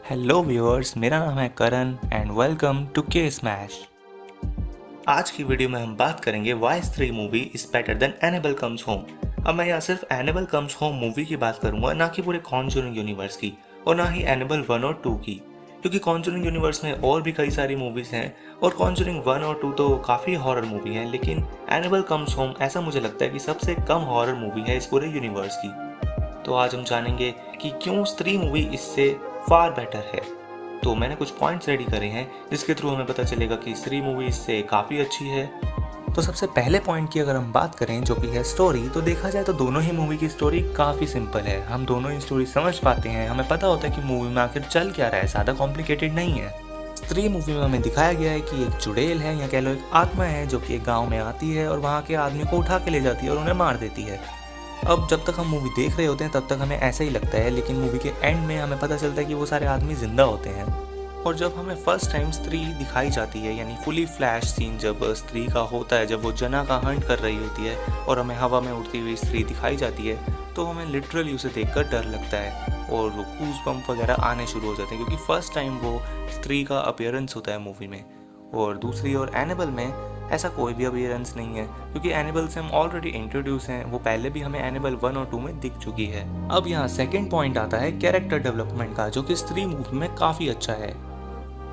Hello viewers, मेरा नाम है करण एंड वेलकम टू के स्मैश। आज की वीडियो में हम बात करेंगे वाई स्त्री movie is better than enable comes home. अब मैं यहाँ सिर्फ एनेबल कम्स होम मूवी की बात करूंगा, ना कि पूरे कॉन्जरिंग यूनिवर्स की और ना ही एनेबल 1 और 2 की, क्योंकि कॉन्जरिंग यूनिवर्स में और भी कई सारी मूवीज हैं और कॉन्जरिंग 1 और 2 तो काफ़ी हॉरर मूवी हैं, लेकिन एनेबल कम्स होम ऐसा मुझे लगता है कि सबसे कम हॉरर मूवी है इस पूरे यूनिवर्स की। तो आज हम जानेंगे कि क्यों स्त्री मूवी इससे फार बेटर है। तो मैंने कुछ पॉइंट्स रेडी करे हैं जिसके थ्रू हमें पता चलेगा कि स्त्री मूवी इससे काफ़ी अच्छी है। तो सबसे पहले पॉइंट की अगर हम बात करें जो कि है स्टोरी, तो देखा जाए तो दोनों ही मूवी की स्टोरी काफ़ी सिंपल है। हम दोनों ही स्टोरी समझ पाते हैं, हमें पता होता है कि मूवी में आखिर चल क्या रहा है, ज़्यादा कॉम्प्लिकेटेड नहीं है। स्त्री मूवी में हमें दिखाया गया है कि एक चुड़ैल है या कह लो एक आत्मा है जो कि एक गाँव में आती है और वहाँ के आदमी को उठा के ले जाती है और उन्हें मार देती है। अब जब तक हम मूवी देख रहे होते हैं तब तक हमें ऐसा ही लगता है, लेकिन मूवी के एंड में हमें पता चलता है कि वो सारे आदमी जिंदा होते हैं। और जब हमें फर्स्ट टाइम स्त्री दिखाई जाती है, यानी फुली फ्लैश सीन जब स्त्री का होता है, जब वो जना का हंट कर रही होती है और हमें हवा में उड़ती हुई स्त्री दिखाई जाती है, तो हमें लिटरली उसे देखकर डर लगता है और वो गूज़ बम्प वगैरह आने शुरू हो जाते हैं, क्योंकि फर्स्ट टाइम वो स्त्री का अपीयरेंस होता है मूवी में। और दूसरी ओर एनेबल में ऐसा कोई भी अपीयरेंस नहीं है, क्योंकि एनिमल से हम ऑलरेडी इंट्रोड्यूस हैं, वो पहले भी हमें एनिमल 1 और 2 में दिख चुकी है। अब यहाँ सेकंड पॉइंट आता है कैरेक्टर डेवलपमेंट का, जो कि स्त्री मूवी में काफ़ी अच्छा है।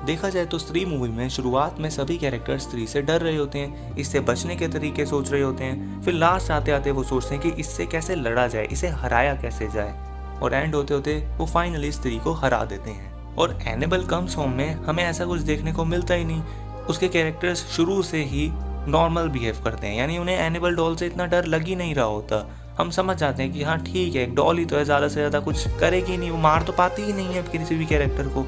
देखा जाए तो स्त्री मूवी में शुरुआत में सभी कैरेक्टर स्त्री से डर रहे होते हैं, इससे बचने के तरीके सोच रहे होते हैं, फिर लास्ट आते आते वो सोचते हैं कि इससे कैसे लड़ा जाए, इसे हराया कैसे जाए, और एंड होते होते वो फाइनली स्त्री को हरा देते हैं। और एनिमल कम्स होम में हमें ऐसा कुछ देखने को मिलता ही नहीं। उसके कैरेक्टर्स शुरू से ही नॉर्मल बिहेव करते हैं, यानी उन्हें एनिमल डॉल से इतना डर लग ही नहीं रहा होता। हम समझ जाते हैं कि हाँ ठीक है, एक डॉल ही तो है, ज़्यादा से ज़्यादा कुछ करेगी नहीं, वो मार तो पाती ही नहीं है किसी भी कैरेक्टर को।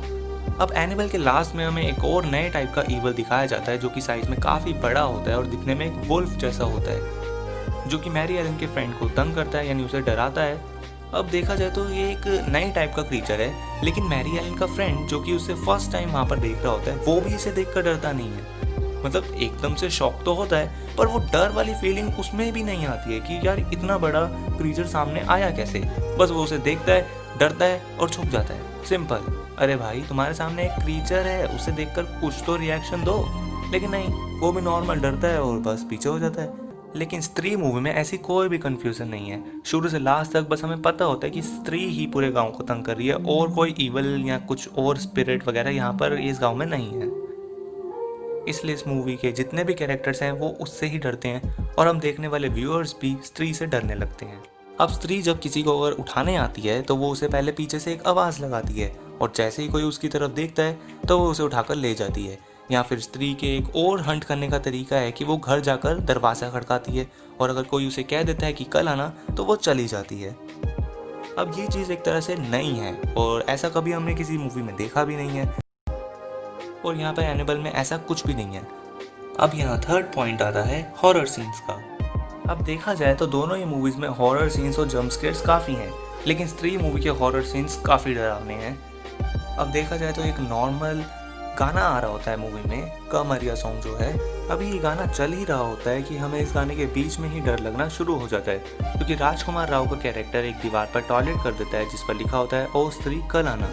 अब एनिमल के लास्ट में हमें एक और नए टाइप का ईवल दिखाया जाता है, जो कि साइज में काफ़ी बड़ा होता है और दिखने में एक वुल्फ जैसा होता है, जो कि मैरी एलन के फ्रेंड को तंग करता है, यानी उसे डराता है। अब देखा जाए तो ये एक नई टाइप का क्रीचर है, लेकिन मैरी एलन का फ्रेंड जो कि उसे फर्स्ट टाइम वहाँ पर देख रहा होता है, वो भी इसे देखकर डरता नहीं है। मतलब एकदम से शॉक तो होता है, पर वो डर वाली फीलिंग उसमें भी नहीं आती है कि यार इतना बड़ा क्रीचर सामने आया कैसे। बस वो उसे देखता है, डरता है और छुप जाता है, सिंपल। अरे भाई, तुम्हारे सामने एक क्रीचर है, उसे देखकर कुछ तो रिएक्शन दो। लेकिन नहीं, वो भी नॉर्मल डरता है और बस पीछे हो जाता है। लेकिन स्त्री मूवी में ऐसी कोई भी कंफ्यूजन नहीं है। शुरू से लास्ट तक बस हमें पता होता है कि स्त्री ही पूरे गांव को तंग कर रही है और कोई इवल या कुछ और स्पिरिट वगैरह यहाँ पर इस गांव में नहीं है। इसलिए इस मूवी के जितने भी कैरेक्टर्स हैं वो उससे ही डरते हैं और हम देखने वाले व्यूअर्स भी स्त्री से डरने लगते हैं। अब स्त्री जब किसी को अगर उठाने आती है तो वो उसे पहले पीछे से एक आवाज़ लगाती है और जैसे ही कोई उसकी तरफ देखता है तो वो उसे उठाकर ले जाती है। या फिर स्त्री के एक और हंट करने का तरीका है कि वो घर जाकर दरवाज़ा खड़काती है और अगर कोई उसे कह देता है कि कल आना तो वो चली जाती है। अब ये चीज़ एक तरह से नई है और ऐसा कभी हमने किसी मूवी में देखा भी नहीं है, और यहाँ पर एनिमल में ऐसा कुछ भी नहीं है। अब यहाँ थर्ड पॉइंट आता है हॉरर सीन्स का। अब देखा जाए तो दोनों ही मूवीज़ में हॉरर सीन्स और जंप स्केयर्स काफ़ी हैं, लेकिन स्त्री मूवी के हॉरर सीन्स काफ़ी डरावने हैं। अब देखा जाए तो एक नॉर्मल गाना आ रहा होता है मूवी में, कमरिया सॉन्ग जो है, अभी ये गाना चल ही रहा होता है कि हमें इस गाने के बीच में ही डर लगना शुरू हो जाता है, क्योंकि राजकुमार राव का कैरेक्टर एक दीवार पर टॉयलेट कर देता है जिस पर लिखा होता है ओ स्त्री कल आना,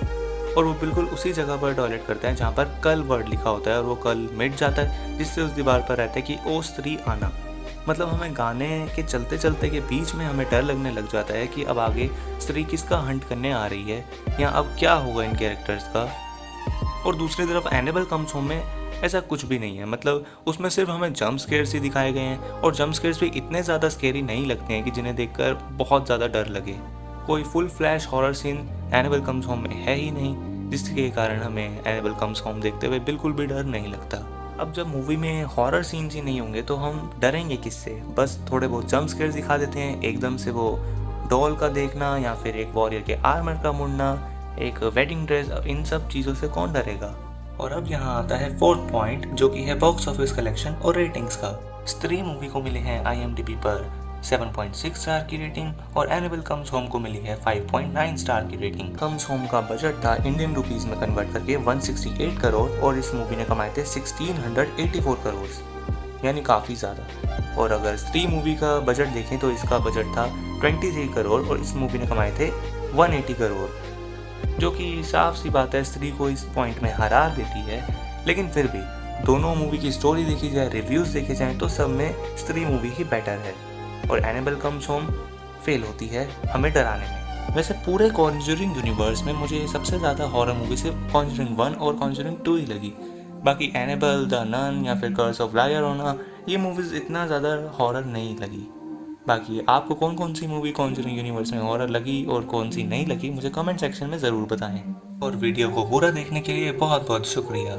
और वो बिल्कुल उसी जगह पर टॉयलेट करता है जहाँ पर कल वर्ड लिखा होता है और वो कल मिट जाता है, जिससे उस दीवार पर रहता है कि ओ स्त्री आना। मतलब हमें गाने के चलते चलते के बीच में हमें डर लगने लग जाता है कि अब आगे स्त्री किसका हंट करने आ रही है या अब क्या होगा इन कैरेक्टर्स का। और दूसरी तरफ एनिमल कम्स होम में ऐसा कुछ भी नहीं है। मतलब उसमें सिर्फ हमें जंप स्केयर्स ही दिखाए गए हैं और जंप स्केयर्स भी इतने ज़्यादा स्केरी नहीं लगते हैं कि जिन्हें देखकर बहुत ज़्यादा डर लगे। कोई full flash horror scene animal comes home में है ही नहीं, जिसके कारण हमें एनिमल कम्स होम देखते हुए बिल्कुल भी डर नहीं लगता। अब जब मूवी में हॉरर सीन्स ही नहीं होंगे तो हम डरेंगे किससे? बस थोड़े बहुत जंप स्केयर्स दिखा देते हैं, एकदम से वो डॉल का देखना या फिर एक वॉरियर के आर्मर का मुड़ना, एक वेडिंग ड्रेस, इन सब चीज़ों से कौन डरेगा। और अब यहाँ आता है फोर्थ पॉइंट, जो कि है बॉक्स ऑफिस कलेक्शन और रेटिंग्स का। स्त्री मूवी को मिले हैं IMDb पर 7.6 स्टार की रेटिंग और एनिमल कम्स होम को मिली है 5.9 स्टार की रेटिंग। कम्स होम का बजट था इंडियन रुपीस में कन्वर्ट करके 168 करोड़ और इस मूवी ने कमाए थे 1684 करोड़, यानी काफ़ी ज़्यादा। और अगर स्त्री मूवी का बजट देखें तो इसका बजट था 23 करोड़ और इस मूवी ने कमाए थे 180 करोड़। जो कि साफ सी बात है स्त्री को इस पॉइंट में हरा देती है। लेकिन फिर भी दोनों मूवी की स्टोरी देखी जाए, रिव्यूज़ देखे जाएँ तो सब में स्त्री मूवी ही बेटर है और एनेबल कम्स होम फेल होती है हमें डराने में। वैसे पूरे कॉन्जरिंग यूनिवर्स में मुझे सबसे ज़्यादा हॉरर मूवी सिर्फ कॉन्जरिंग 1 और कॉन्जरिंग 2 ही लगी। बाकी एनेबल, द नन या फिर कर्स ऑफ ला llorona ये मूवीज़ इतना ज़्यादा हॉरर नहीं लगी। बाकी आपको कौन कौन सी मूवी कॉन्जरिंग यूनिवर्स में हॉरर लगी और कौन सी नहीं लगी मुझे कमेंट सेक्शन में ज़रूर बताएं। और वीडियो को पूरा देखने के लिए बहुत बहुत शुक्रिया।